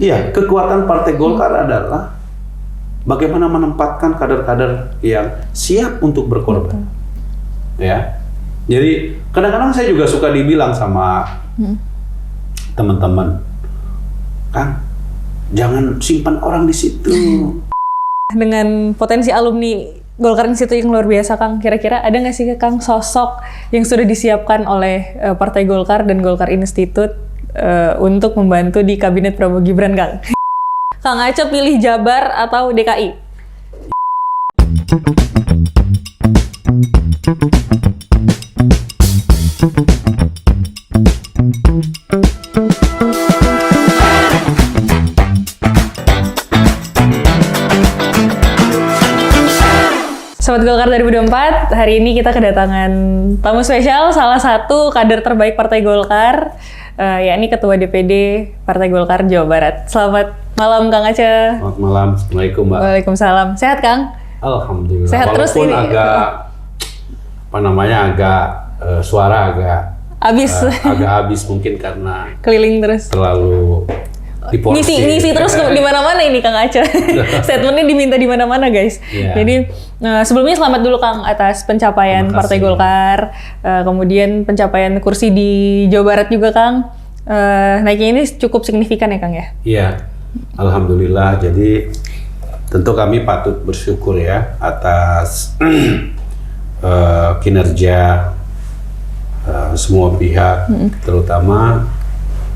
Iya, kekuatan Partai Golkar adalah bagaimana menempatkan kader-kader yang siap untuk berkorban. Ya. Jadi kadang-kadang saya juga suka dibilang sama teman-teman, Kang, jangan simpan orang di situ. Dengan potensi alumni Golkar Institute yang luar biasa, Kang, kira-kira ada nggak sih Kang sosok yang sudah disiapkan oleh Partai Golkar dan Golkar Institute untuk membantu di kabinet Prabowo Gibran, Kang? Kang Acep pilih Jabar atau DKI? Sobat Golkar 2024, hari ini kita kedatangan tamu spesial, salah satu kader terbaik Partai Golkar, yakni Ketua DPD Partai Golkar Jawa Barat. Selamat malam, Kang Aceh. Selamat malam, Assalamualaikum Mbak. Waalaikumsalam. Sehat, Kang? Alhamdulillah. Sehat terus walaupun ini. Suara agak Habis. habis mungkin karena Keliling terus. terlalu diporsi. Ngisi terus di mana-mana ini Kang Aceh. Statementnya diminta di mana-mana, guys. Yeah. Jadi sebelumnya selamat dulu Kang atas pencapaian Terima Partai kasih. Golkar, kemudian pencapaian kursi di Jawa Barat juga, Kang. Naiknya ini cukup signifikan ya, Kang ya? Iya, alhamdulillah. Jadi tentu kami patut bersyukur ya atas kinerja semua pihak, terutama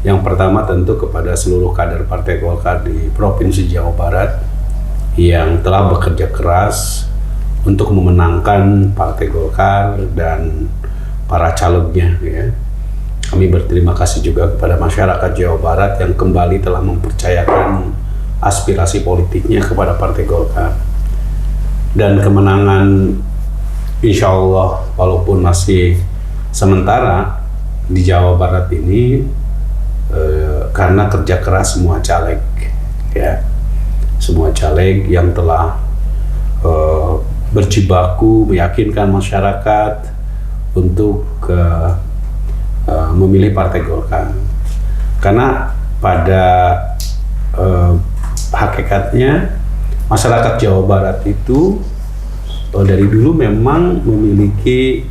yang pertama tentu kepada seluruh kader Partai Golkar di Provinsi Jawa Barat yang telah bekerja keras untuk memenangkan Partai Golkar dan para calegnya. Ya. Kami berterima kasih juga kepada masyarakat Jawa Barat yang kembali telah mempercayakan aspirasi politiknya kepada Partai Golkar. Dan kemenangan insya Allah walaupun masih sementara di Jawa Barat ini karena kerja keras semua caleg, ya, semua caleg yang telah berjibaku meyakinkan masyarakat untuk memilih Partai Golkar. Karena pada hakikatnya masyarakat Jawa Barat itu dari dulu memang memiliki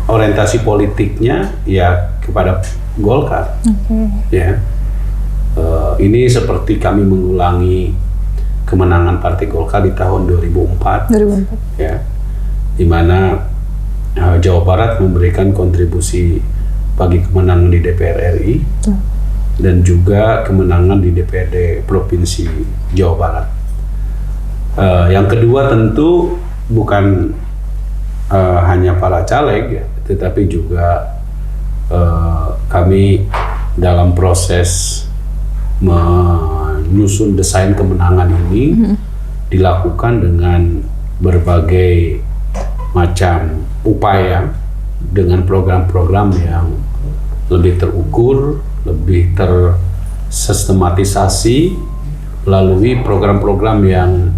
orientasi politiknya ya kepada Golkar. Ya, ini seperti kami mengulangi kemenangan Partai Golkar di tahun 2004. Ya, di mana Jawa Barat memberikan kontribusi bagi kemenangan di DPR RI dan juga kemenangan di DPRD Provinsi Jawa Barat. Yang kedua tentu bukan hanya para caleg, ya, tetapi juga kami dalam proses menyusun desain kemenangan ini dilakukan dengan berbagai macam upaya dengan program-program yang lebih terukur, lebih tersistematisasi melalui program-program yang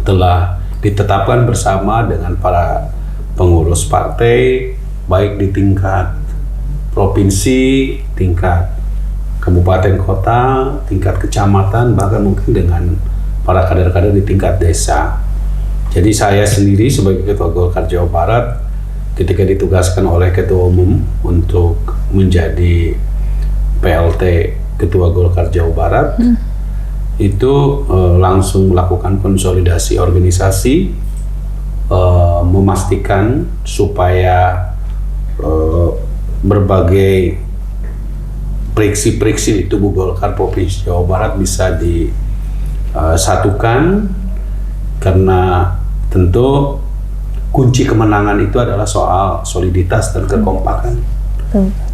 telah ditetapkan bersama dengan para pengurus partai, baik di tingkat provinsi, tingkat kabupaten kota, tingkat kecamatan, bahkan mungkin dengan para kader-kader di tingkat desa. Jadi saya sendiri sebagai Ketua Golkar Jawa Barat ketika ditugaskan oleh Ketua Umum untuk menjadi PLT Ketua Golkar Jawa Barat, itu langsung melakukan konsolidasi organisasi, memastikan supaya berbagai friksi-friksi di tubuh Golkar Provinsi Jawa Barat bisa disatukan, karena tentu kunci kemenangan itu adalah soal soliditas dan kekompakan.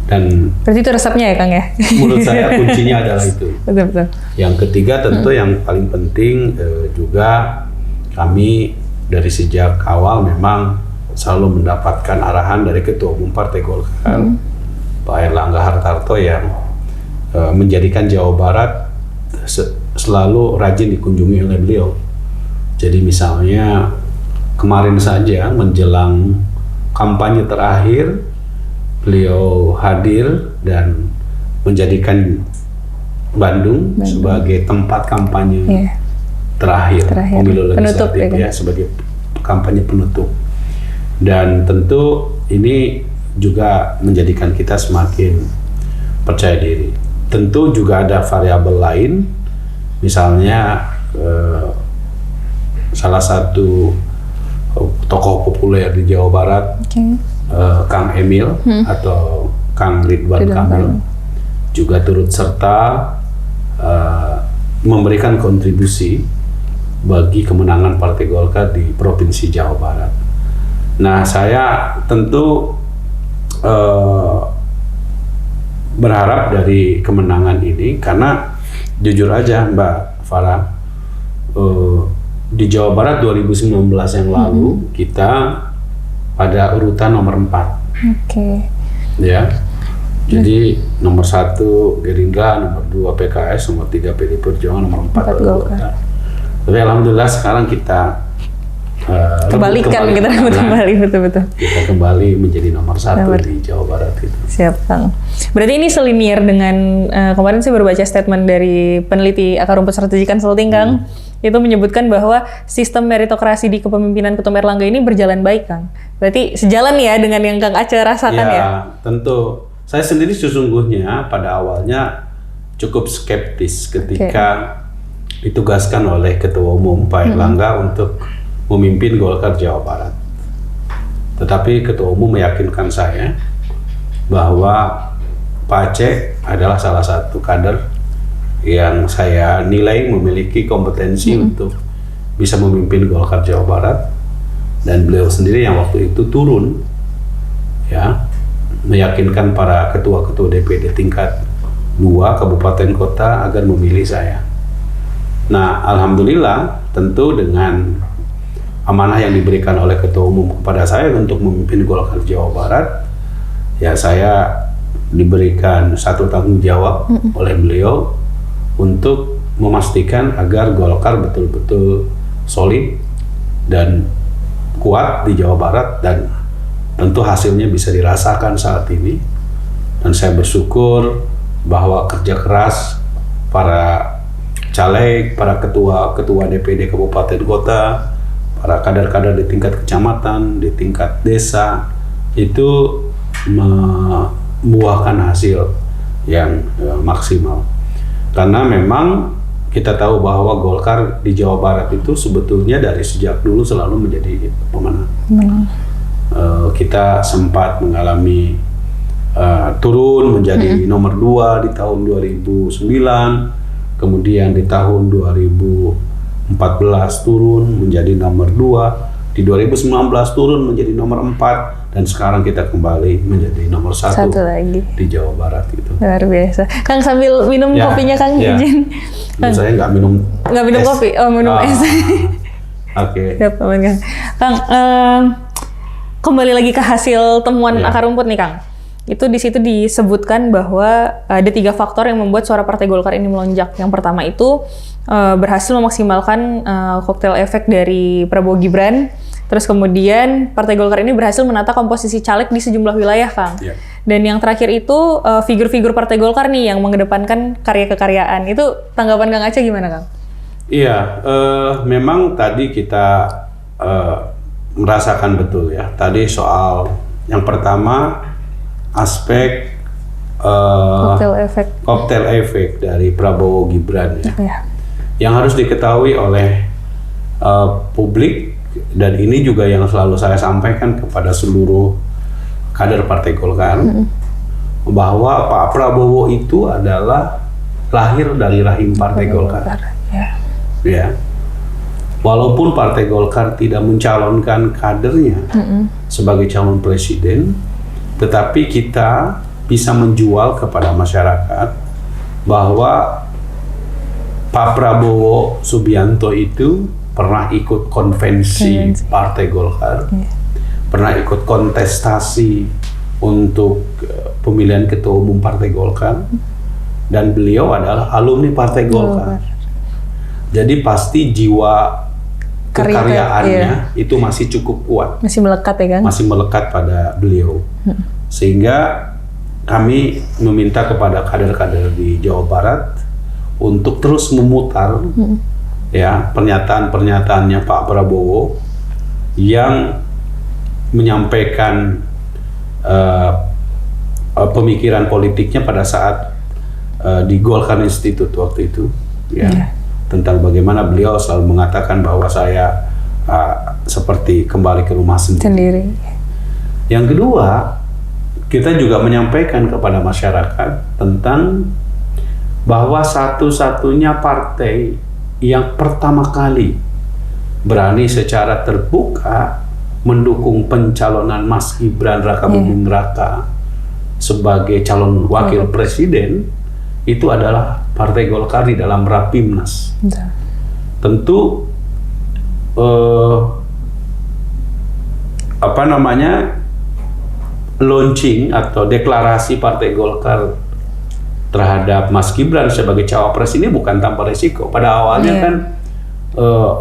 Dan berarti itu resepnya ya, Kang ya? Menurut saya kuncinya adalah itu. Betul. Yang ketiga tentu yang paling penting juga kami dari sejak awal memang selalu mendapatkan arahan dari Ketua Umum Partai Golkar, Pak Airlangga Hartarto, yang menjadikan Jawa Barat selalu rajin dikunjungi oleh beliau. Jadi misalnya kemarin saja menjelang kampanye terakhir, beliau hadir dan menjadikan Bandung sebagai tempat kampanye terakhir pemilu legislatif ya, sebagai kampanye penutup. Dan tentu ini juga menjadikan kita semakin percaya diri. Tentu juga ada variabel lain, misalnya salah satu tokoh populer di Jawa Barat, Kang Emil atau Kang Ridwan Kamil juga turut serta memberikan kontribusi bagi kemenangan Partai Golkar di Provinsi Jawa Barat. Nah, saya tentu berharap dari kemenangan ini, karena jujur aja Mbak Farah, di Jawa Barat 2019 yang lalu kita pada urutan nomor 4. Ya. Jadi nomor 1 Gerindra, nomor 2 PKS, nomor 3 PD Perjuangan, nomor 4 Golkar. Tapi alhamdulillah sekarang kita kembalikan, kita kembali betul-betul. Kita kembali menjadi nomor 1 di Jawa Barat itu. Siap, Kang. Berarti ini selinier dengan kemarin saya baru baca statement dari peneliti akar rumput strategi konsulting, Kang. Itu menyebutkan bahwa sistem meritokrasi di kepemimpinan Ketum Erlangga ini berjalan baik, Kang. Berarti sejalan ya dengan yang Kang Aceh rasakan ya? Ya, tentu. Saya sendiri sesungguhnya pada awalnya cukup skeptis ketika ditugaskan oleh Ketua Umum Pak Erlangga untuk memimpin Golkar Jawa Barat. Tetapi Ketua Umum meyakinkan saya bahwa Pak Aceh adalah salah satu kader yang saya nilai memiliki kompetensi untuk bisa memimpin Golkar Jawa Barat, dan beliau sendiri yang waktu itu turun ya meyakinkan para ketua-ketua DPD tingkat 2 kabupaten kota agar memilih saya. Nah, alhamdulillah tentu dengan amanah yang diberikan oleh Ketua Umum kepada saya untuk memimpin Golkar Jawa Barat, ya saya diberikan satu tanggung jawab oleh beliau untuk memastikan agar Golkar betul-betul solid dan kuat di Jawa Barat, dan tentu hasilnya bisa dirasakan saat ini. Dan saya bersyukur bahwa kerja keras para caleg, para ketua DPD kabupaten kota, para kader-kader di tingkat kecamatan, di tingkat desa, itu membuahkan hasil yang maksimal. Karena memang kita tahu bahwa Golkar di Jawa Barat itu sebetulnya dari sejak dulu selalu menjadi pemenang. Kita sempat mengalami turun menjadi nomor 2 di tahun 2009, kemudian di tahun 2014 turun menjadi nomor 2, di 2019 turun menjadi nomor 4, dan sekarang kita kembali menjadi nomor 1 lagi di Jawa Barat itu. Luar biasa. Kang sambil minum kopinya, Kang izin. Saya nggak minum kopi, minum es. Oke. Siap, Kang. Kembali lagi ke hasil temuan akar rumput nih, Kang. Itu di situ disebutkan bahwa ada 3 faktor yang membuat suara Partai Golkar ini melonjak. Yang pertama itu berhasil memaksimalkan koktail efek dari Prabowo Gibran. Terus kemudian Partai Golkar ini berhasil menata komposisi caleg di sejumlah wilayah, Kang. Dan yang terakhir itu figur-figur Partai Golkar nih yang mengedepankan karya kekaryaan. Itu tanggapan Kang Aceh gimana, Kang? Iya, memang tadi kita merasakan betul ya. Tadi soal yang pertama aspek koktail efek dari Prabowo Gibran ya. Yang harus diketahui oleh publik, dan ini juga yang selalu saya sampaikan kepada seluruh kader Partai Golkar, bahwa Pak Prabowo itu adalah lahir dari rahim Partai Golkar. Ya. Walaupun Partai Golkar tidak mencalonkan kadernya sebagai calon presiden, tetapi kita bisa menjual kepada masyarakat bahwa Pak Prabowo Subianto itu pernah ikut konvensi Partai Golkar, pernah ikut kontestasi untuk pemilihan Ketua Umum Partai Golkar, dan beliau adalah alumni Partai Golkar. Jadi pasti jiwa kekaryaannya itu masih cukup kuat. Masih melekat ya, Kang? Masih melekat pada beliau. Sehingga kami meminta kepada kader-kader di Jawa Barat untuk terus memutar ya pernyataan-pernyataannya Pak Prabowo yang menyampaikan pemikiran politiknya pada saat di Golkar Institute waktu itu ya, tentang bagaimana beliau selalu mengatakan bahwa saya seperti kembali ke rumah sendiri. Yang kedua, kita juga menyampaikan kepada masyarakat tentang bahwa satu-satunya partai yang pertama kali berani secara terbuka mendukung pencalonan Mas Gibran Raka Buming Raka sebagai calon wakil presiden itu adalah Partai Golkar di dalam Rapimnas. Tentu launching atau deklarasi Partai Golkar terhadap Mas Gibran sebagai cawapres ini bukan tanpa resiko. Pada awalnya kan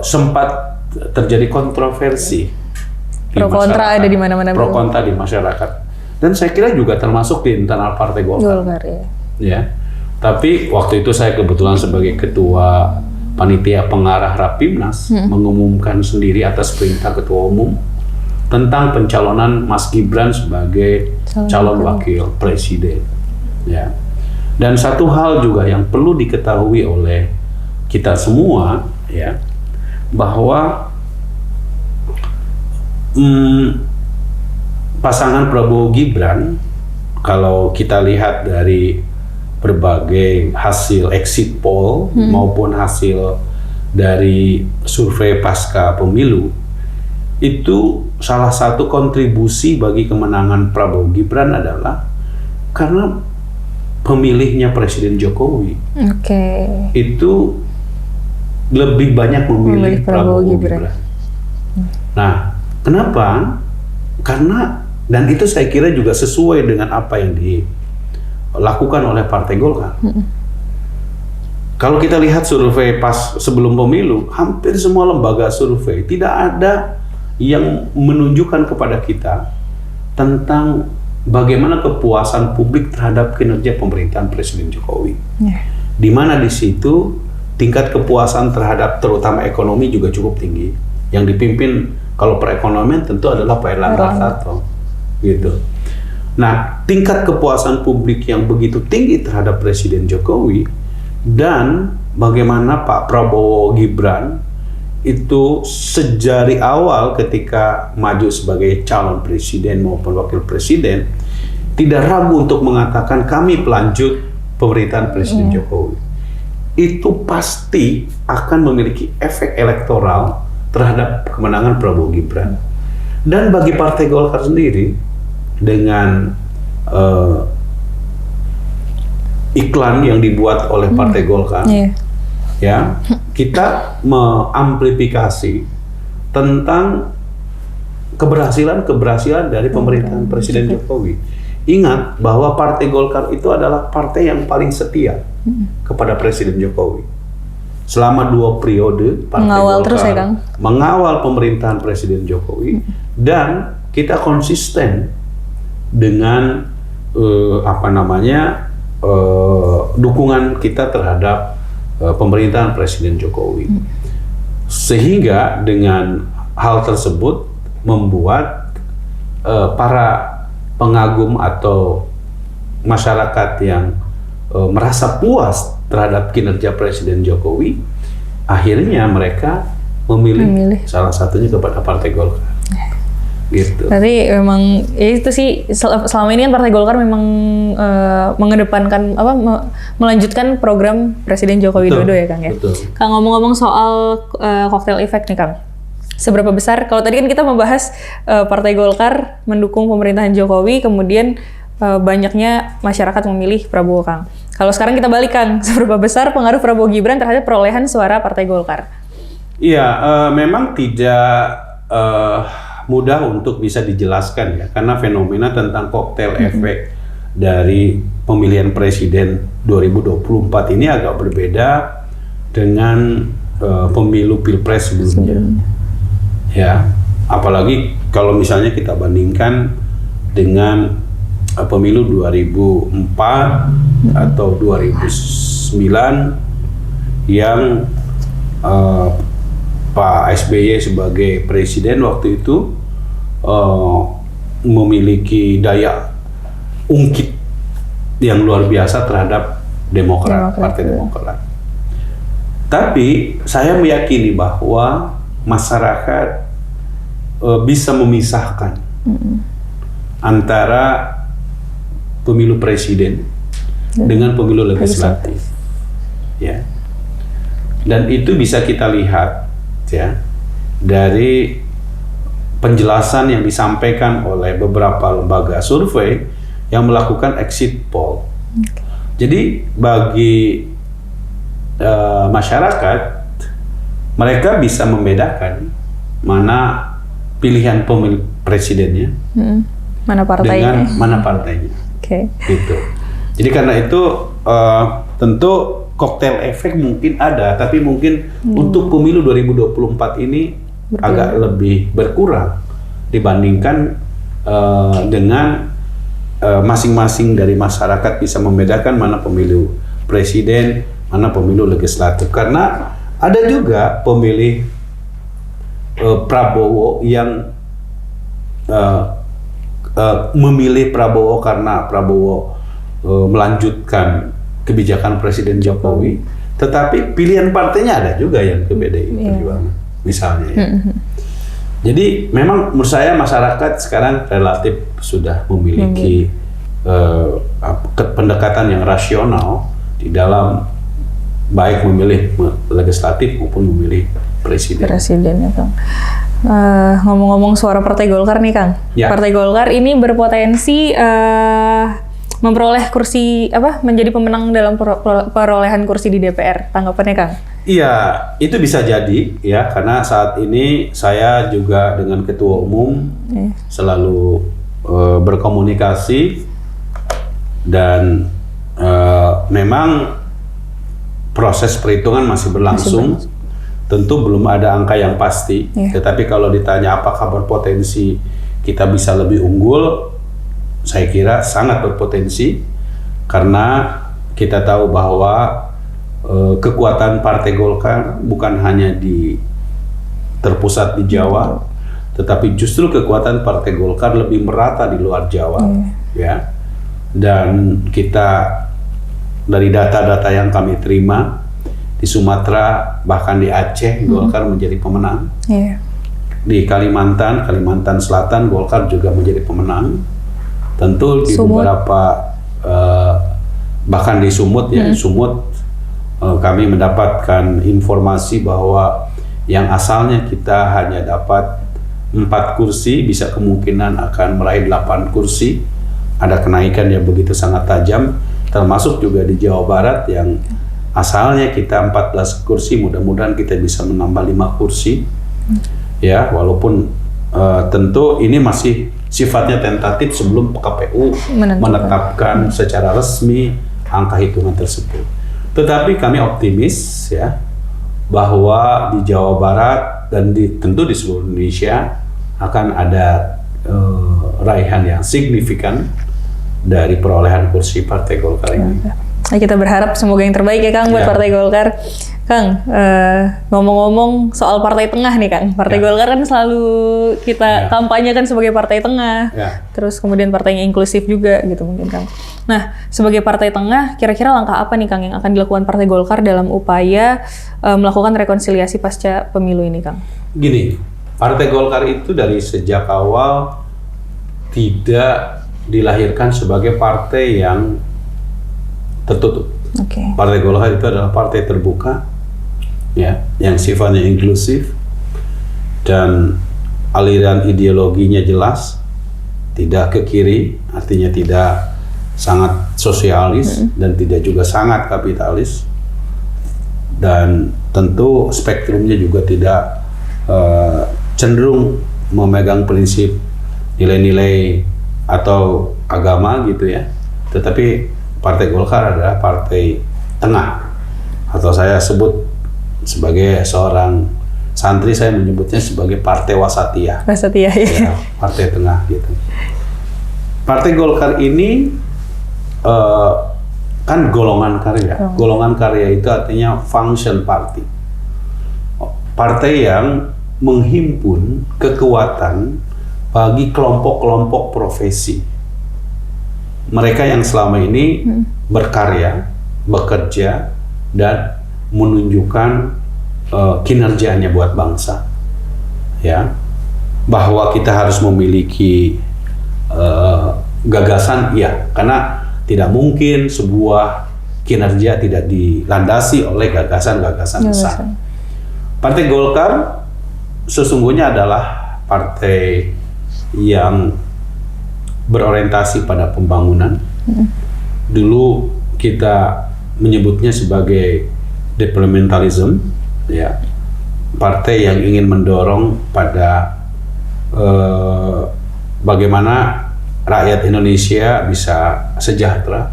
sempat terjadi kontroversi, pro kontra ada di mana-mana, pro kontra di masyarakat, dan saya kira juga termasuk di internal Partai Golkar. Ya. Tapi waktu itu saya kebetulan sebagai ketua panitia pengarah Rapimnas mengumumkan sendiri atas perintah ketua umum tentang pencalonan Mas Gibran sebagai calon wakil presiden. Ya. Dan satu hal juga yang perlu diketahui oleh kita semua, ya, bahwa pasangan Prabowo Gibran, kalau kita lihat dari berbagai hasil exit poll maupun hasil dari survei pasca pemilu, itu salah satu kontribusi bagi kemenangan Prabowo Gibran adalah karena pemilihnya Presiden Jokowi itu lebih banyak memilih Prabowo Gibran. Nah, kenapa? Karena, dan itu saya kira juga sesuai dengan apa yang dilakukan oleh Partai Golkar. Kalau kita lihat survei pas sebelum pemilu, hampir semua lembaga survei tidak ada yang menunjukkan kepada kita tentang bagaimana kepuasan publik terhadap kinerja pemerintahan Presiden Jokowi. Di mana di situ tingkat kepuasan terhadap terutama ekonomi juga cukup tinggi. Yang dipimpin kalau perekonomian tentu adalah Pak Erlangga Hartarto, gitu. Nah, tingkat kepuasan publik yang begitu tinggi terhadap Presiden Jokowi dan bagaimana Pak Prabowo Gibran itu sejari awal ketika maju sebagai calon presiden maupun wakil presiden tidak ragu untuk mengatakan kami pelanjut pemerintahan Presiden Jokowi. Itu pasti akan memiliki efek elektoral terhadap kemenangan Prabowo Gibran. Dan bagi Partai Golkar sendiri, dengan iklan yang dibuat oleh Partai Golkar, ya, kita mengamplifikasi tentang keberhasilan dari pemerintahan Presiden Jokowi. Ingat bahwa Partai Golkar itu adalah partai yang paling setia kepada Presiden Jokowi. Selama 2 periode, Partai Golkar mengawal pemerintahan Presiden Jokowi, dan kita konsisten dengan dukungan kita terhadap pemerintahan Presiden Jokowi. Sehingga dengan hal tersebut membuat para pengagum atau masyarakat yang merasa puas terhadap kinerja Presiden Jokowi, akhirnya mereka memilih salah satunya kepada Partai Golkar. Gitu. Berarti memang ya itu sih, selama ini kan Partai Golkar memang mengedepankan melanjutkan program Presiden Joko Widodo, ya Kang, ya. Kang, ngomong-ngomong soal cocktail effect nih, Kang. Seberapa besar, kalau tadi kan kita membahas Partai Golkar mendukung pemerintahan Jokowi, kemudian banyaknya masyarakat memilih Prabowo, Kang. Kalau sekarang kita balik, Kang, seberapa besar pengaruh Prabowo Gibran terhadap perolehan suara Partai Golkar? Iya, memang tidak mudah untuk bisa dijelaskan, ya, karena fenomena tentang cocktail efek dari pemilihan presiden 2024 ini agak berbeda dengan pemilu pilpres sebelumnya. Ya, apalagi kalau misalnya kita bandingkan dengan pemilu 2004 atau 2009 yang Pak SBY sebagai presiden waktu itu memiliki daya ungkit yang luar biasa terhadap Demokrat. Partai Demokrat. Tapi saya meyakini bahwa masyarakat bisa memisahkan antara pemilu presiden dengan pemilu legislatif. Ya. Dan itu bisa kita lihat ya dari penjelasan yang disampaikan oleh beberapa lembaga survei yang melakukan exit poll. Jadi bagi masyarakat, mereka bisa membedakan mana pilihan pemilu presidennya, mana partainya, dengan mana partainya. Gitu. Jadi karena itu tentu koktail efek mungkin ada, tapi mungkin untuk pemilu 2024 ini agak lebih berkurang dibandingkan dengan masing-masing dari masyarakat bisa membedakan mana pemilu presiden, mana pemilu legislatif. Karena ada juga pemilih Prabowo yang memilih Prabowo karena Prabowo melanjutkan kebijakan Presiden Jokowi, tetapi pilihan partainya ada juga yang ke PDI Perjuangan, misalnya. Ya. Jadi memang menurut saya masyarakat sekarang relatif sudah memiliki pendekatan yang rasional di dalam baik memilih legislatif maupun memilih presiden. Presiden ya Kang. Ngomong-ngomong suara Partai Golkar nih Kang. Ya. Partai Golkar ini berpotensi memperoleh kursi menjadi pemenang dalam perolehan kursi di DPR. Tanggapannya Kang? Iya, itu bisa jadi ya, karena saat ini saya juga dengan ketua umum selalu berkomunikasi dan memang proses perhitungan masih berlangsung. Tentu belum ada angka yang pasti, tetapi kalau ditanya apakah berpotensi kita bisa lebih unggul, saya kira sangat berpotensi karena kita tahu bahwa kekuatan Partai Golkar bukan hanya terpusat di Jawa, tetapi justru kekuatan Partai Golkar lebih merata di luar Jawa, ya. Dan kita dari data-data yang kami terima di Sumatera bahkan di Aceh Golkar menjadi pemenang. Di Kalimantan Selatan Golkar juga menjadi pemenang. Tentu di beberapa bahkan di Sumut ya, di Sumut kami mendapatkan informasi bahwa yang asalnya kita hanya dapat 4 kursi, bisa kemungkinan akan meraih 8 kursi. Ada kenaikan yang begitu sangat tajam, termasuk juga di Jawa Barat yang asalnya kita 14 kursi, mudah-mudahan kita bisa menambah 5 kursi. Ya, walaupun tentu ini masih sifatnya tentatif sebelum KPU menetapkan secara resmi angka hitungan tersebut. Tetapi kami optimis ya bahwa di Jawa Barat dan tentu di seluruh Indonesia akan ada raihan yang signifikan dari perolehan kursi Partai Golkar ini. Nah, kita berharap semoga yang terbaik ya Kang buat Partai Golkar. Kang, ngomong-ngomong soal Partai Tengah nih Kang, Partai Golkar kan selalu kita kampanyekan sebagai Partai Tengah, terus kemudian partainya inklusif juga gitu mungkin Kang. Nah, sebagai Partai Tengah, kira-kira langkah apa nih Kang yang akan dilakukan Partai Golkar dalam upaya melakukan rekonsiliasi pasca pemilu ini Kang? Gini, Partai Golkar itu dari sejak awal tidak dilahirkan sebagai partai yang tertutup. Partai Golkar itu adalah partai terbuka, ya, yang sifatnya inklusif dan aliran ideologinya jelas, tidak ke kiri, artinya tidak sangat sosialis dan tidak juga sangat kapitalis, dan tentu spektrumnya juga tidak cenderung memegang prinsip nilai-nilai atau agama gitu ya, tetapi Partai Golkar adalah partai tengah, atau saya sebut sebagai seorang santri, saya menyebutnya sebagai partai wasatiyah. Wasatiyah ya. Partai tengah gitu. Partai Golkar ini kan golongan karya. Golongan karya itu artinya function party. Partai yang menghimpun kekuatan bagi kelompok-kelompok profesi. Mereka yang selama ini berkarya, bekerja, dan menunjukkan kinerjanya buat bangsa. Ya, bahwa kita harus memiliki gagasan, ya, karena tidak mungkin sebuah kinerja tidak dilandasi oleh gagasan-gagasan besar. Partai Golkar sesungguhnya adalah partai yang berorientasi pada pembangunan. Dulu kita menyebutnya sebagai developmentalism, ya, partai yang ingin mendorong pada bagaimana rakyat Indonesia bisa sejahtera.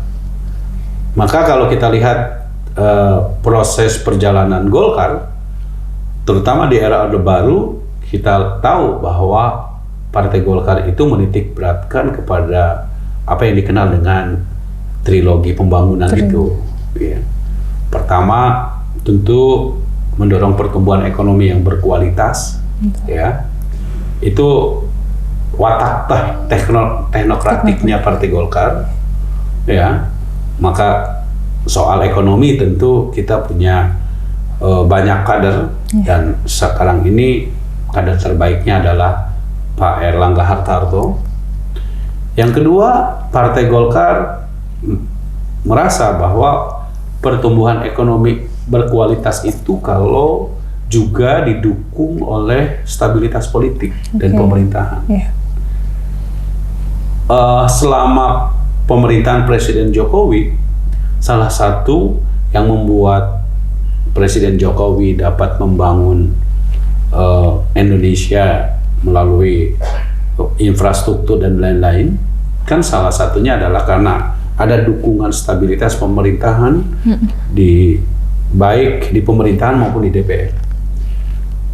Maka kalau kita lihat proses perjalanan Golkar, terutama di era Orde Baru, kita tahu bahwa Partai Golkar itu menitik beratkan kepada apa yang dikenal dengan trilogi pembangunan itu. Ya. Pertama, tentu mendorong pertumbuhan ekonomi yang berkualitas, ya. Itu watak teknokratiknya Partai Golkar, ya. Maka soal ekonomi tentu kita punya banyak kader, dan sekarang ini kader terbaiknya adalah Pak Airlangga Hartarto. Yang kedua, Partai Golkar merasa bahwa pertumbuhan ekonomi berkualitas itu kalau juga didukung oleh stabilitas politik dan pemerintahan. Selama pemerintahan Presiden Jokowi, salah satu yang membuat Presiden Jokowi dapat membangun Indonesia melalui infrastruktur dan lain-lain, kan salah satunya adalah karena ada dukungan stabilitas pemerintahan baik di pemerintahan maupun di DPR.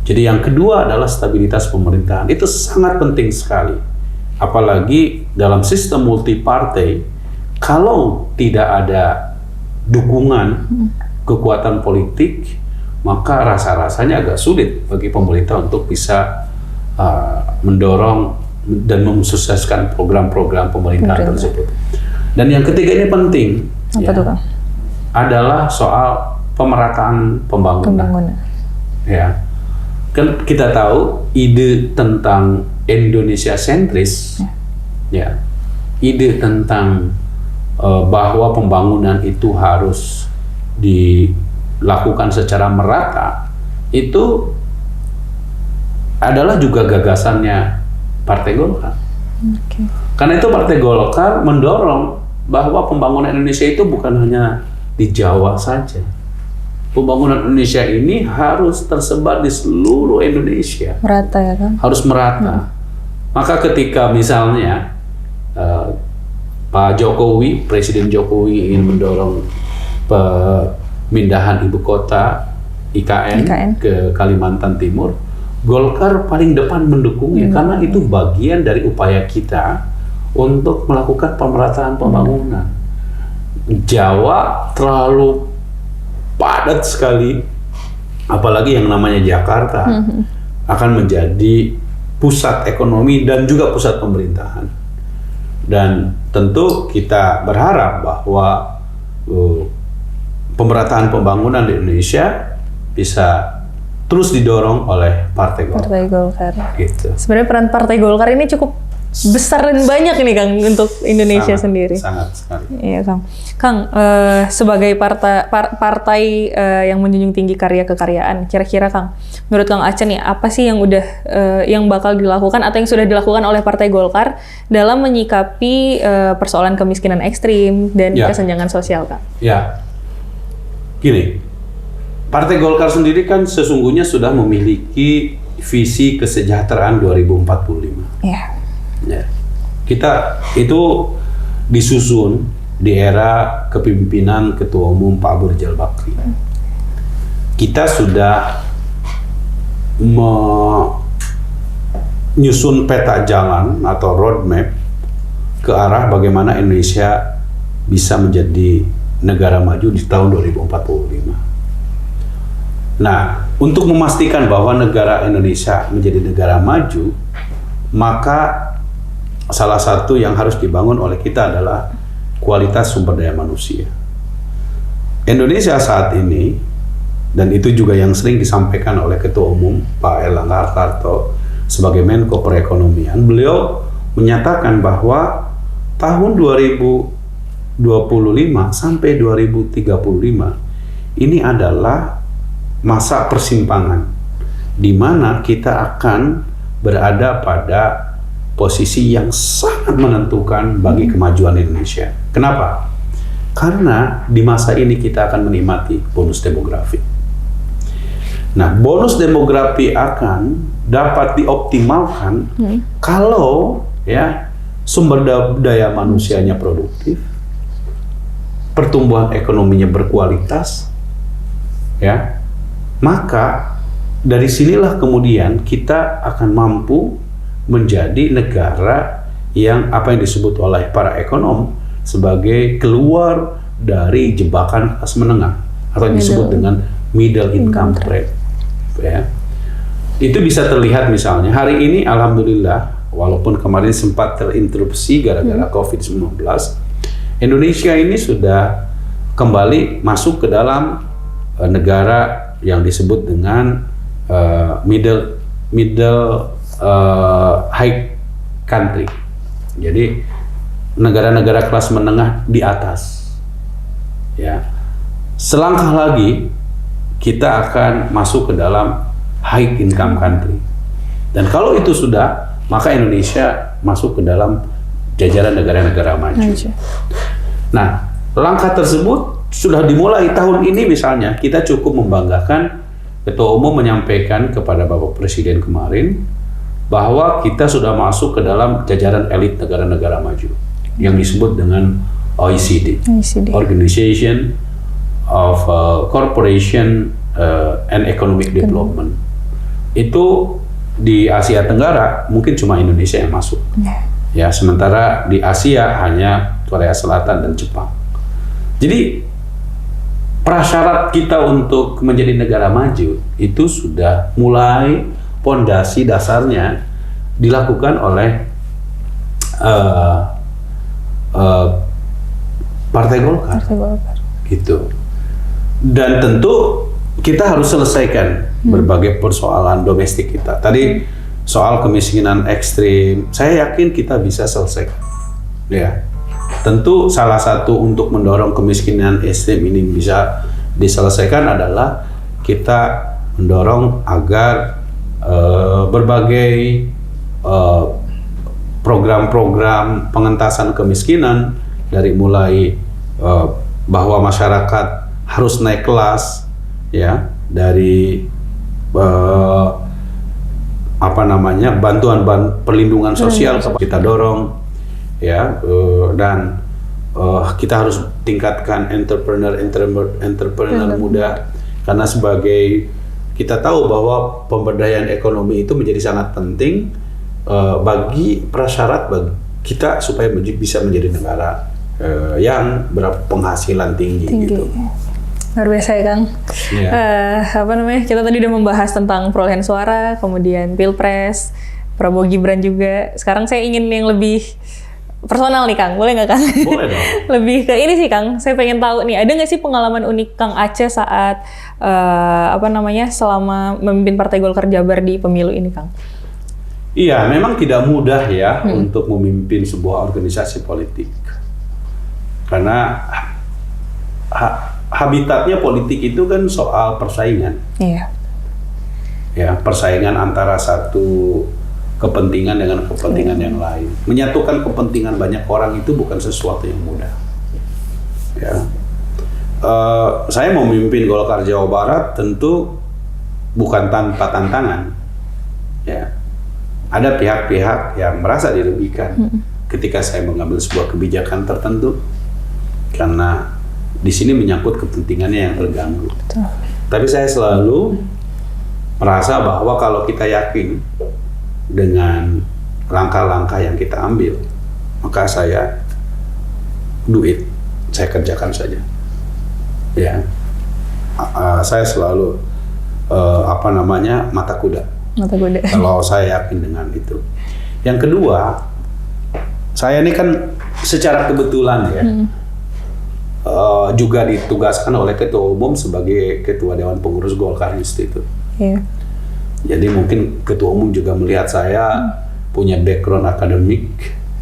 Jadi yang kedua adalah stabilitas pemerintahan. Itu sangat penting sekali. Apalagi dalam sistem multipartai, kalau tidak ada dukungan kekuatan politik, maka rasa-rasanya agak sulit bagi pemerintah untuk bisa mendorong dan mensukseskan program-program pemerintahan tersebut. Dan yang ketiga ini penting, adalah soal pemerataan pembangunan. Ya, kan kita tahu ide tentang Indonesia sentris, ya, ide tentang bahwa pembangunan itu harus dilakukan secara merata, itu adalah juga gagasannya Partai Golkar. Karena itu Partai Golkar mendorong bahwa pembangunan Indonesia itu bukan hanya di Jawa saja. Pembangunan Indonesia ini harus tersebar di seluruh Indonesia. Merata, ya kan? Harus merata. Maka ketika misalnya Pak Jokowi, Presiden Jokowi ingin mendorong pemindahan ibu kota IKN ke Kalimantan Timur, Golkar paling depan mendukungnya, karena itu bagian dari upaya kita untuk melakukan pemerataan pembangunan. Jawa terlalu padat sekali, apalagi yang namanya Jakarta akan menjadi pusat ekonomi dan juga pusat pemerintahan. Dan tentu kita berharap bahwa pemerataan pembangunan di Indonesia bisa terus didorong oleh Partai Golkar. Partai Golkar. Gitu. Sebenarnya peran Partai Golkar ini cukup besar dan banyak nih Kang untuk Indonesia sendiri. Sangat sekali. Iya Kang. Kang, sebagai partai yang menjunjung tinggi karya kekaryaan, kira-kira Kang, menurut Kang Aceh nih, apa sih yang udah yang bakal dilakukan atau yang sudah dilakukan oleh Partai Golkar dalam menyikapi persoalan kemiskinan ekstrim dan kesenjangan sosial, Kang? Ya, gini, Partai Golkar sendiri kan sesungguhnya sudah memiliki visi kesejahteraan 2045. Iya. Ya. Kita itu disusun di era kepemimpinan Ketua Umum Pak Abu Rizal Bakri. Kita sudah menyusun peta jalan atau roadmap ke arah bagaimana Indonesia bisa menjadi negara maju di tahun 2045. Nah, untuk memastikan bahwa negara Indonesia menjadi negara maju, maka salah satu yang harus dibangun oleh kita adalah kualitas sumber daya manusia. Indonesia saat ini, dan itu juga yang sering disampaikan oleh Ketua Umum Pak Erlangga Hartarto sebagai Menko Perekonomian, beliau menyatakan bahwa tahun 2025 sampai 2035 ini adalah masa persimpangan di mana kita akan berada pada posisi yang sangat menentukan bagi kemajuan Indonesia. Kenapa? Karena di masa ini kita akan menikmati bonus demografi. Nah, bonus demografi akan dapat dioptimalkan kalau ya sumber daya manusianya produktif, pertumbuhan ekonominya berkualitas, ya. Maka dari sinilah kemudian kita akan mampu menjadi negara yang apa yang disebut oleh para ekonom sebagai keluar dari jebakan kelas menengah atau disebut dengan middle income trap, ya. Itu bisa terlihat misalnya hari ini alhamdulillah walaupun kemarin sempat terinterupsi gara-gara COVID-19, Indonesia ini sudah kembali masuk ke dalam negara yang disebut dengan middle high country. Jadi negara-negara kelas menengah di atas, ya. Selangkah lagi kita akan masuk ke dalam high income country, dan kalau itu sudah, maka Indonesia masuk ke dalam jajaran negara-negara maju. Nah, langkah tersebut sudah dimulai tahun ini. Misalnya kita cukup membanggakan Ketua Umum menyampaikan kepada Bapak Presiden kemarin bahwa kita sudah masuk ke dalam jajaran elit negara-negara maju yang disebut dengan OECD. Organization of Corporation and Economic Development. Itu di Asia Tenggara mungkin cuma Indonesia yang masuk. Ya, sementara di Asia hanya Korea Selatan dan Jepang. Jadi prasyarat kita untuk menjadi negara maju itu sudah mulai, pondasi dasarnya dilakukan oleh Partai Golkar. Gitu. Dan tentu kita harus selesaikan berbagai persoalan domestik kita. Tadi soal kemiskinan ekstrim, saya yakin kita bisa selesaikan. Ya, tentu salah satu untuk mendorong kemiskinan ekstrim ini bisa diselesaikan adalah kita mendorong agar berbagai program-program pengentasan kemiskinan, dari mulai bahwa masyarakat harus naik kelas, ya, dari bantuan perlindungan sosial kita dorong, ya, dan kita harus tingkatkan entrepreneur muda, karena sebagai kita tahu bahwa pemberdayaan ekonomi itu menjadi sangat penting bagi prasyarat bagi kita supaya bisa menjadi negara yang berpenghasilan tinggi. Gitu. Luar biasa ya, Kang. Kita tadi udah membahas tentang perolehan suara, kemudian Pilpres, Prabowo Gibran juga. Sekarang saya ingin yang lebih personal nih, Kang. Boleh nggak, Kang? Boleh dong. Lebih ke ini sih, Kang. Saya pengen tahu nih, ada nggak sih pengalaman unik Kang Aceh saat selama memimpin Partai Golkar Jabar di pemilu ini, Kang? Iya, memang tidak mudah ya untuk memimpin sebuah organisasi politik. Karena habitatnya politik itu kan soal persaingan. Iya. Ya, persaingan antara satu kepentingan dengan kepentingan yang lain. Menyatukan kepentingan banyak orang itu bukan sesuatu yang mudah. Ya. Saya memimpin Golkar Jawa Barat tentu bukan tanpa tantangan. Ya. Ada pihak-pihak yang merasa dirugikan ketika saya mengambil sebuah kebijakan tertentu, karena di sini menyangkut kepentingannya yang terganggu. Betul. Tapi saya selalu merasa bahwa kalau kita yakin dengan langkah-langkah yang kita ambil, maka saya saya kerjakan saja. Ya, saya selalu mata kuda. Mata kuda. Kalau saya yakin dengan itu. Yang kedua, saya ini kan secara kebetulan ya, juga ditugaskan oleh Ketua Umum sebagai Ketua Dewan Pengurus Golkar Institute. Yeah. Jadi mungkin Ketua Umum juga melihat saya punya background akademik,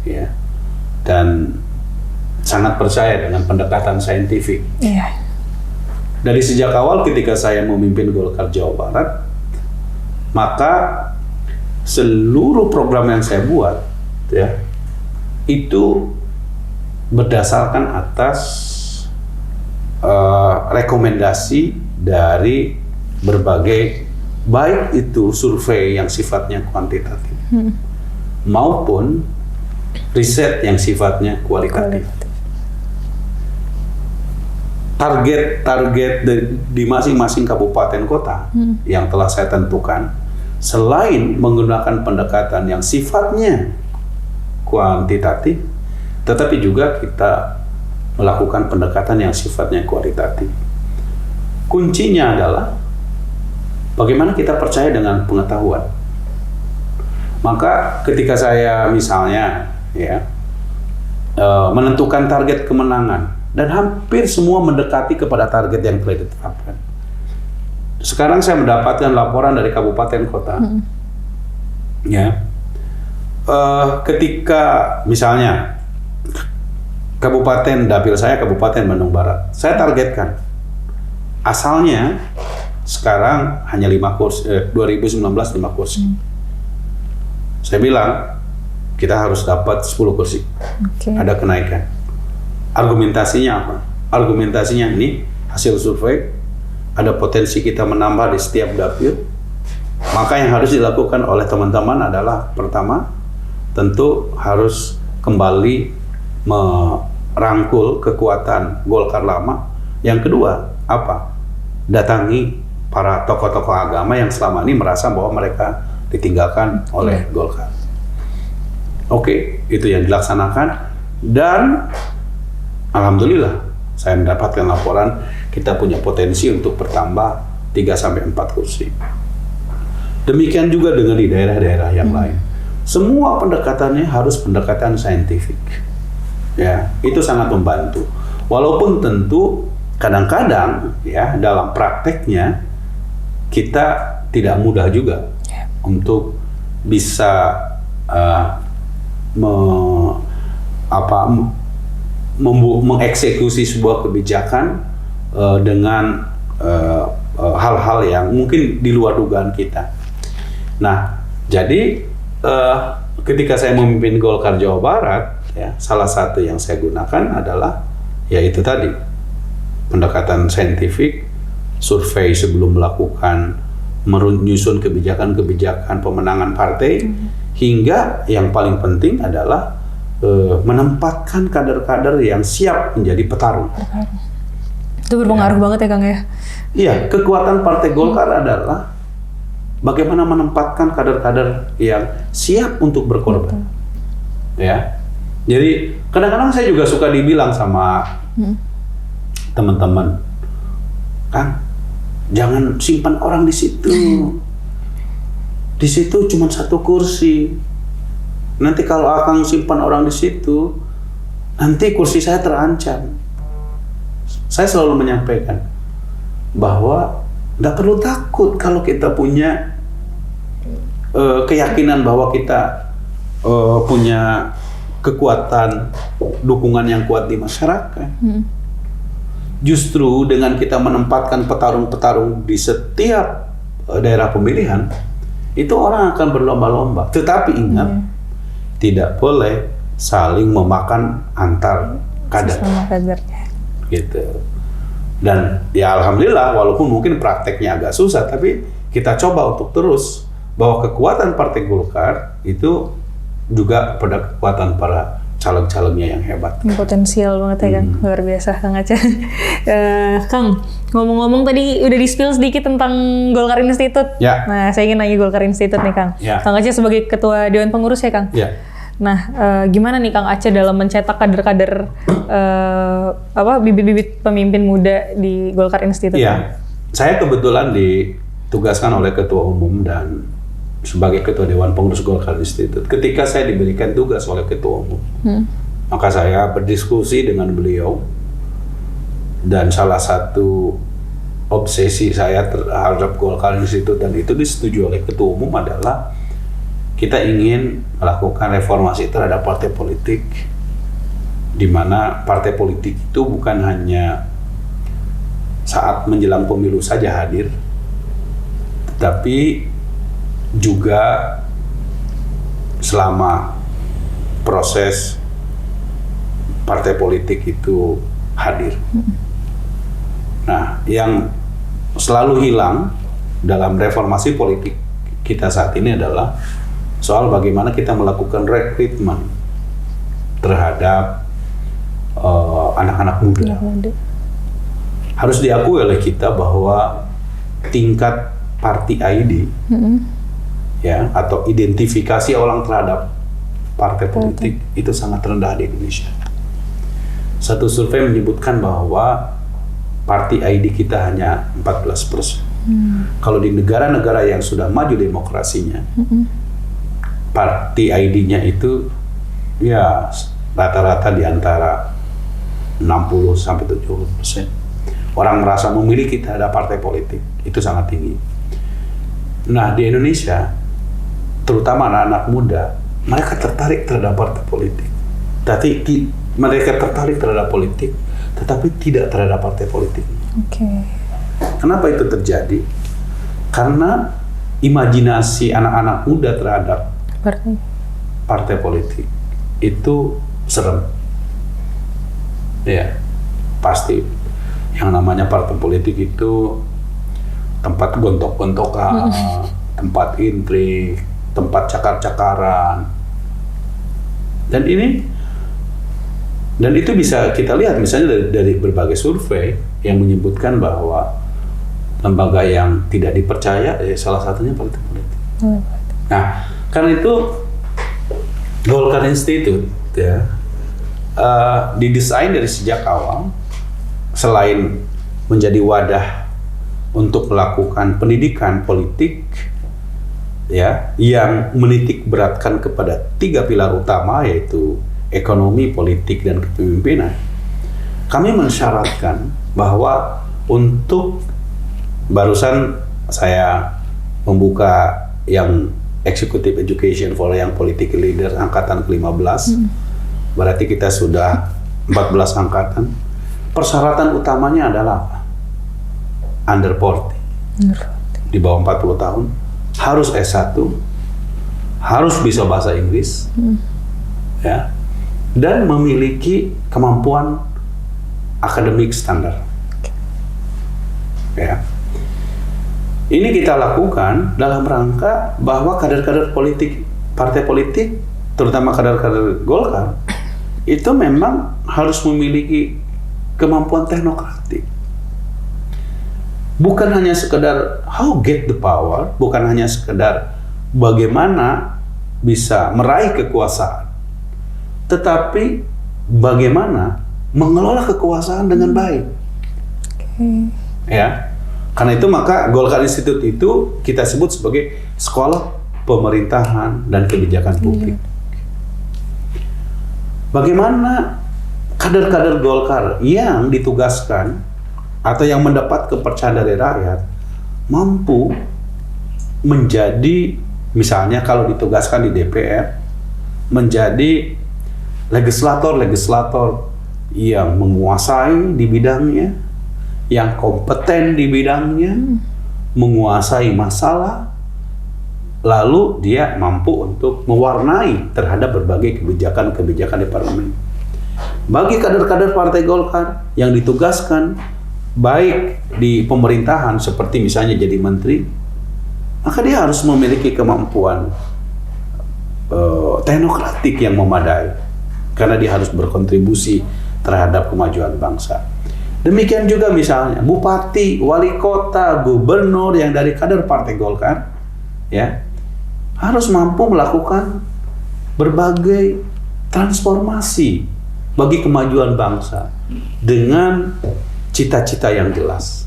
ya, dan sangat percaya dengan pendekatan saintifik. Yeah. Dari sejak awal ketika saya memimpin Golkar Jawa Barat, maka seluruh program yang saya buat, ya, itu berdasarkan atas rekomendasi dari berbagai, baik itu survei yang sifatnya kuantitatif maupun riset yang sifatnya kualitatif. Target-target di masing-masing kabupaten kota yang telah saya tentukan, selain menggunakan pendekatan yang sifatnya kuantitatif, tetapi juga kita melakukan pendekatan yang sifatnya kualitatif. Kuncinya adalah bagaimana kita percaya dengan pengetahuan. Maka ketika saya misalnya menentukan target kemenangan dan hampir semua mendekati kepada target yang telah ditetapkan. Sekarang saya mendapatkan laporan dari kabupaten kota, ketika misalnya kabupaten dapil saya Kabupaten Bandung Barat, saya targetkan asalnya sekarang hanya 5 kursi, 2019 5 kursi. Saya bilang kita harus dapat 10 kursi. Ada kenaikan. Argumentasinya apa? Argumentasinya ini hasil survei, ada potensi kita menambah di setiap dapil. Maka yang harus dilakukan oleh teman-teman adalah pertama, tentu harus kembali merangkul kekuatan Golkar lama. Yang kedua, apa? Datangi para tokoh-tokoh agama yang selama ini merasa bahwa mereka ditinggalkan oleh Golkar. Oke, itu yang dilaksanakan. Dan alhamdulillah, saya mendapatkan laporan kita punya potensi untuk bertambah 3-4 kursi. Demikian juga dengan di daerah-daerah yang lain. Semua pendekatannya harus pendekatan saintifik. Ya, itu sangat membantu. Walaupun tentu kadang-kadang ya dalam prakteknya kita tidak mudah juga untuk bisa mengeksekusi sebuah kebijakan dengan hal-hal yang mungkin di luar dugaan kita. Nah, jadi ketika saya memimpin Golkar Jawa Barat, ya, salah satu yang saya gunakan adalah yaitu tadi pendekatan saintifik, survei sebelum melakukan menyusun kebijakan-kebijakan pemenangan partai, hingga yang paling penting adalah menempatkan kader-kader yang siap menjadi petarung. Itu berpengaruh banget ya Kang ya? Iya, kekuatan Partai Golkar adalah bagaimana menempatkan kader-kader yang siap untuk berkorban. Ya, jadi kadang-kadang saya juga suka dibilang sama teman-teman, Kang, jangan simpan orang di situ. Di situ cuma 1 kursi. Nanti kalau Akang simpan orang di situ, nanti kursi saya terancam. Saya selalu menyampaikan bahwa nggak perlu takut kalau kita punya keyakinan bahwa kita punya kekuatan dukungan yang kuat di masyarakat. Justru dengan kita menempatkan petarung-petarung di setiap daerah pemilihan, itu orang akan berlomba-lomba. Tetapi ingat, tidak boleh saling memakan antar kader. Gitu. Dan ya alhamdulillah, walaupun mungkin prakteknya agak susah, tapi kita coba untuk terus bahwa kekuatan Partai Golkar itu juga pada kekuatan para caleg-calegnya yang hebat. Potensial banget ya Kang, luar biasa Kang Aceh. Kang, ngomong-ngomong tadi udah di-spill sedikit tentang Golkar Institute. Ya. Nah, saya ingin nanya Golkar Institute nih Kang. Ya. Kang Aceh sebagai Ketua Dewan Pengurus ya Kang. Ya. Nah, gimana nih Kang Aceh dalam mencetak kader-kader bibit-bibit pemimpin muda di Golkar Institute? Iya, saya kebetulan ditugaskan oleh Ketua Umum dan sebagai Ketua Dewan Pengurus Golkar Institute. Ketika saya diberikan tugas oleh Ketua Umum, maka saya berdiskusi dengan beliau, dan salah satu obsesi saya terhadap Golkar Institute dan itu disetujui oleh Ketua Umum adalah kita ingin melakukan reformasi terhadap partai politik, di mana partai politik itu bukan hanya saat menjelang pemilu saja hadir, tetapi juga selama proses partai politik itu hadir. Nah, yang selalu hilang dalam reformasi politik kita saat ini adalah soal bagaimana kita melakukan rekrutmen terhadap anak-anak muda. Harus diakui oleh kita bahwa tingkat party ID ya, atau identifikasi orang terhadap partai politik itu sangat rendah di Indonesia. Satu survei menyebutkan bahwa party ID kita hanya 14%. Kalau di negara-negara yang sudah maju demokrasinya, party ID-nya itu ya rata-rata di antara 60-70%. Orang merasa memiliki terhadap partai politik itu sangat tinggi. Nah, di Indonesia, terutama anak-anak muda, mereka tertarik terhadap partai politik. Tapi mereka tertarik terhadap politik, tetapi tidak terhadap partai politik. Kenapa itu terjadi? Karena imajinasi anak-anak muda terhadap partai politik itu serem. Ya, pasti yang namanya partai politik itu tempat gontok-gontokan, tempat intrik, tempat cakar-cakaran. Dan itu bisa kita lihat misalnya dari berbagai survei yang menyebutkan bahwa lembaga yang tidak dipercaya salah satunya partai politik. Nah, karena itu Golkar Institute ya didesain dari sejak awal selain menjadi wadah untuk melakukan pendidikan politik ya yang menitik beratkan kepada 3 pilar utama, yaitu ekonomi, politik, dan kepemimpinan. Kami mensyaratkan bahwa untuk barusan saya membuka yang Executive Education for Young Political Leaders angkatan ke-15, berarti kita sudah 14 angkatan. Persyaratan utamanya adalah apa? Under 40, di bawah 40 tahun, harus S1, harus bisa bahasa Inggris, ya, dan memiliki kemampuan akademik standar. Ya. Ini kita lakukan dalam rangka bahwa kader-kader politik, partai politik, terutama kader-kader Golkar, itu memang harus memiliki kemampuan teknokratik. Bukan hanya sekedar how get the power, bukan hanya sekedar bagaimana bisa meraih kekuasaan, tetapi bagaimana mengelola kekuasaan dengan baik. Ya, karena itu maka Golkar Institute itu kita sebut sebagai sekolah pemerintahan dan kebijakan publik. Bagaimana kader-kader Golkar yang ditugaskan atau yang mendapat kepercayaan dari rakyat mampu menjadi, misalnya kalau ditugaskan di DPR, menjadi legislator-legislator yang menguasai di bidangnya, yang kompeten di bidangnya, menguasai masalah, lalu dia mampu untuk mewarnai terhadap berbagai kebijakan-kebijakan di parlemen. Bagi kader-kader Partai Golkar yang ditugaskan baik di pemerintahan seperti misalnya jadi menteri, maka dia harus memiliki kemampuan teknokratik yang memadai, karena dia harus berkontribusi terhadap kemajuan bangsa. Demikian juga misalnya bupati, wali kota, gubernur yang dari kader Partai Golkar, ya, harus mampu melakukan berbagai transformasi bagi kemajuan bangsa dengan cita-cita yang jelas,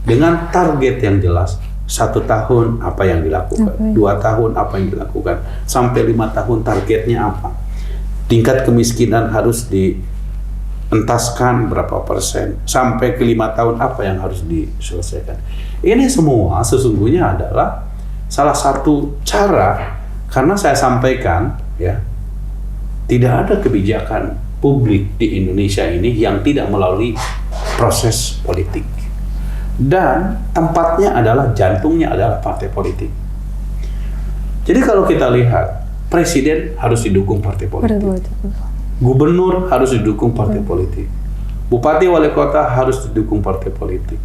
dengan target yang jelas. 1 tahun apa yang dilakukan, 2 tahun apa yang dilakukan, sampai 5 tahun targetnya apa, tingkat kemiskinan harus dientaskan berapa persen, sampai ke 5 tahun apa yang harus diselesaikan. Ini semua sesungguhnya adalah salah satu cara, karena saya sampaikan ya, tidak ada kebijakan publik di Indonesia ini yang tidak melalui proses politik. Dan tempatnya adalah, jantungnya adalah partai politik. Jadi kalau kita lihat, presiden harus didukung partai politik. Gubernur harus didukung partai politik. Bupati wali kota harus didukung partai politik.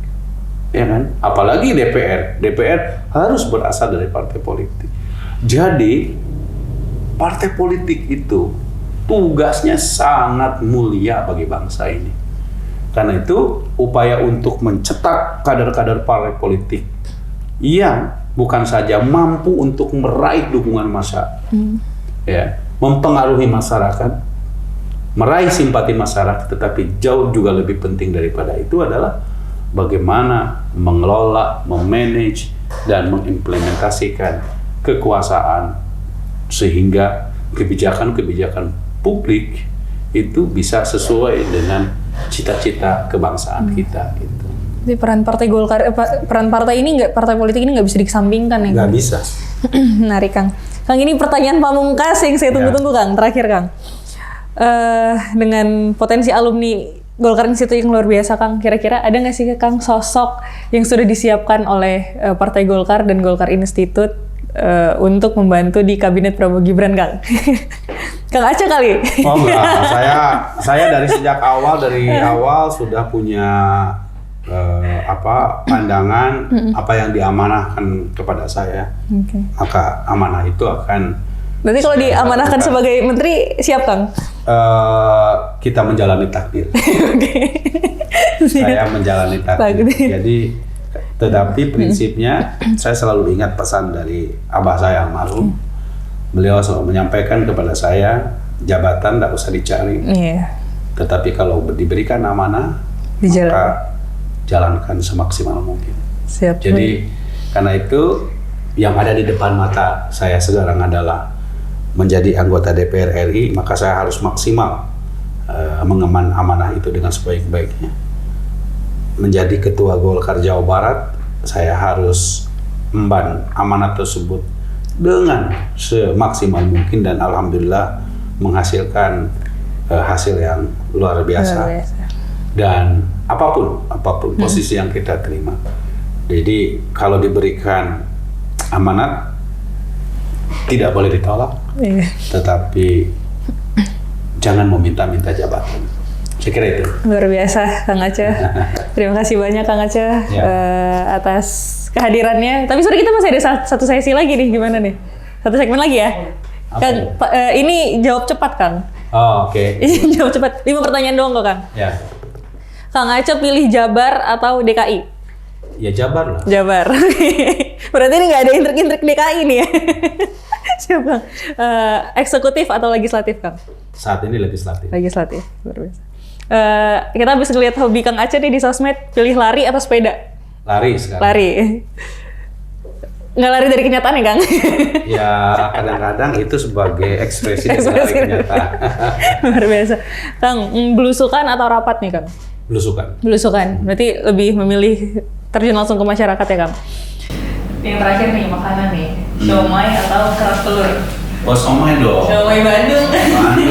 Ya kan? Apalagi DPR harus berasal dari partai politik. Jadi partai politik itu tugasnya sangat mulia bagi bangsa ini. Karena itu upaya untuk mencetak kader-kader partai politik yang bukan saja mampu untuk meraih dukungan massa, ya, mempengaruhi masyarakat, meraih simpati masyarakat, tetapi jauh juga lebih penting daripada itu adalah bagaimana mengelola, memanage, dan mengimplementasikan kekuasaan sehingga kebijakan-kebijakan publik itu bisa sesuai dengan cita-cita kebangsaan kita gitu. Jadi peran partai Golkar, peran partai ini partai politik ini nggak bisa dikesampingkan ya? Nggak bisa. Menarik Kang. Kang, ini pertanyaan pamungkas yang saya tunggu-tunggu Kang, terakhir Kang. Dengan potensi alumni Golkar Institute yang luar biasa Kang, kira-kira ada nggak sih Kang sosok yang sudah disiapkan oleh Partai Golkar dan Golkar Institute untuk membantu di kabinet Prabowo Gibran Kang? Kang Aceh kali? Oh enggak, saya dari sejak awal sudah punya pandangan apa yang diamanahkan kepada saya. Okay. Maka amanah itu akan. Berarti kalau diamanahkan sebagai menteri siap Kang? Kita menjalani takdir. Okay. Saya menjalani takdir. Jadi, tetapi prinsipnya saya selalu ingat pesan dari abah saya almarhum. Beliau selalu menyampaikan kepada saya, jabatan tidak usah dicari, tetapi kalau diberikan amanah, maka jalankan semaksimal mungkin. Siap. Jadi karena itu yang ada di depan mata saya sekarang adalah menjadi anggota DPR RI, maka saya harus maksimal mengemban amanah itu dengan sebaik-baiknya. Menjadi ketua Golkar Jawa Barat, saya harus memban amanah tersebut dengan semaksimal mungkin dan alhamdulillah menghasilkan hasil yang luar biasa. Dan apapun posisi yang kita terima. Jadi kalau diberikan amanat tidak boleh ditolak, tetapi jangan meminta-minta jabatan. Saya kira itu. Luar biasa Kang Aceh. Terima kasih banyak Kang Aceh atas kehadirannya. Tapi sorry, kita masih ada satu sesi lagi nih, gimana nih? Satu segmen lagi ya? Kang, ini jawab cepat Kang. Oh, oke. Ini jawab cepat. 5 pertanyaan doang kok Kang. Ya. Kang Aceh pilih Jabar atau DKI? Ya Jabar lah. Jabar. Berarti ini nggak ada intrik-intrik DKI nih ya? Siap Kang. Eksekutif atau legislatif Kang? Saat ini legislatif. Legislatif, luar biasa. Kita habis ngeliat hobi Kang Aceh nih di sosmed, pilih lari atau sepeda? Lari sekarang. Lari. Nggak lari dari kenyataan ya Kang? Ya kadang-kadang itu sebagai ekspresi dari kenyataan. Luar biasa. Kang, belusukan atau rapat nih Kang? Belusukan. Belusukan. Berarti lebih memilih terjun langsung ke masyarakat ya Kang? Yang terakhir nih, makanan nih. Siomay atau kerak telur? Oh, siomay dong. Siomay Bandung.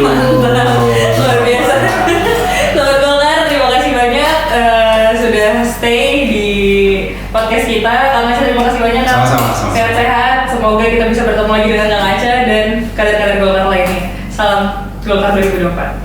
Mantap. Luar biasa. Sobat Golkar, terima kasih banyak sudah stay di podcast kita. Kang Aceh, terima kasih banyak Kang. Sama-sama. Sehat-sehat. Semoga kita bisa bertemu lagi dengan Kang Aceh dan kader-kader Golkar lainnya. Salam Golkar 2024.